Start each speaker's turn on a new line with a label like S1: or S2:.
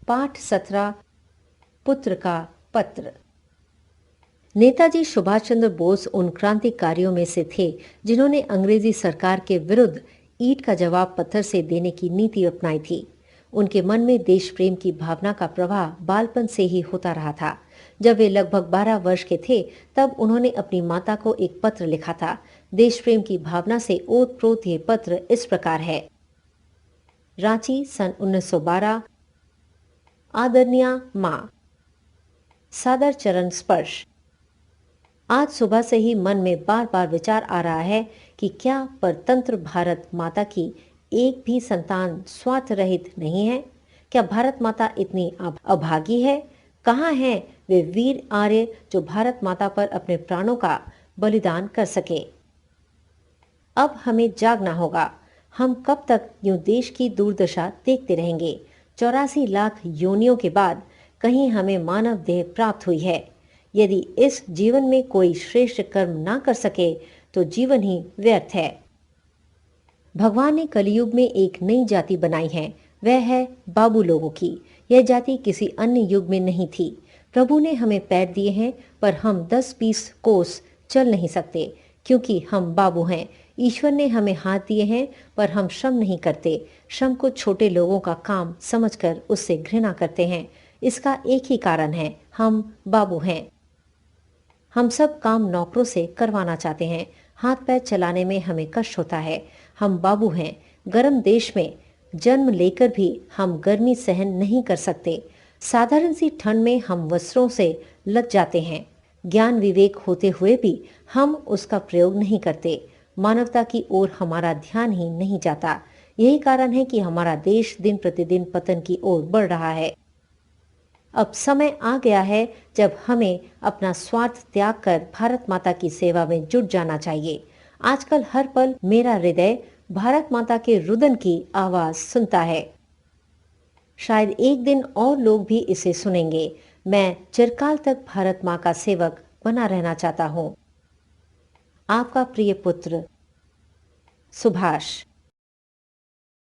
S1: पाठ 17 पुत्र का पत्र। नेताजी सुभाष चंद्र बोस उन क्रांतिकारियों में से थे जिन्होंने अंग्रेजी सरकार के विरुद्ध ईंट का जवाब पत्थर से देने की नीति अपनाई थी। उनके मन में देश प्रेम की भावना का प्रवाह बालपन से ही होता रहा था। जब वे लगभग 12 वर्ष के थे तब उन्होंने अपनी माता को एक पत्र लिखा था। देश प्रेम की भावना से ओतप्रोत ये पत्र इस प्रकार है। रांची, सन 1912। आदरणीय माँ, सादर चरण स्पर्श। आज सुबह से ही मन में बार बार विचार आ रहा है कि क्या परतंत्र भारत माता की एक भी संतान स्वार्थ रहित नहीं है? क्या भारत माता इतनी अभागी है? कहाँ हैं वे वीर आर्य जो भारत माता पर अपने प्राणों का बलिदान कर सके? अब हमें जागना होगा। हम कब तक यूं देश की दुर्दशा देखते रहेंगे? 84 लाख योनियों के बाद कहीं हमें मानव देह प्राप्त हुई है। यदि इस जीवन में कोई श्रेष्ठ कर्म ना कर सके तो जीवन ही व्यर्थ है। भगवान ने कलयुग में एक नई जाति बनाई है, वह है बाबू लोगों की। यह जाति किसी अन्य युग में नहीं थी। प्रभु ने हमें पैर दिए हैं पर हम 10-20 कोस चल नहीं सकते क्योंकि हम बाबू हैं। ईश्वर ने हमें हाथ दिए हैं पर हम श्रम नहीं करते। श्रम को छोटे लोगों का काम समझकर उससे घृणा करते हैं। इसका एक ही कारण है, हम बाबू हैं। हम सब काम नौकरों से करवाना चाहते हैं। हाथ पैर चलाने में हमें कष्ट होता है। हम बाबू हैं। गर्म देश में जन्म लेकर भी हम गर्मी सहन नहीं कर सकते। साधारण सी ठंड में हम वस्त्रों से लग जाते हैं। ज्ञान विवेक होते हुए भी हम उसका प्रयोग नहीं करते। मानवता की ओर हमारा ध्यान ही नहीं जाता। यही कारण है कि हमारा देश दिन प्रतिदिन पतन की ओर बढ़ रहा है। अब समय आ गया है जब हमें अपना स्वार्थ त्याग कर भारत माता की सेवा में जुट जाना चाहिए। आजकल हर पल मेरा हृदय भारत माता के रुदन की आवाज सुनता है। शायद एक दिन और लोग भी इसे सुनेंगे। मैं चिरकाल तक भारत माँ का सेवक बना रहना चाहता हूँ। आपका प्रिय पुत्र सुभाष।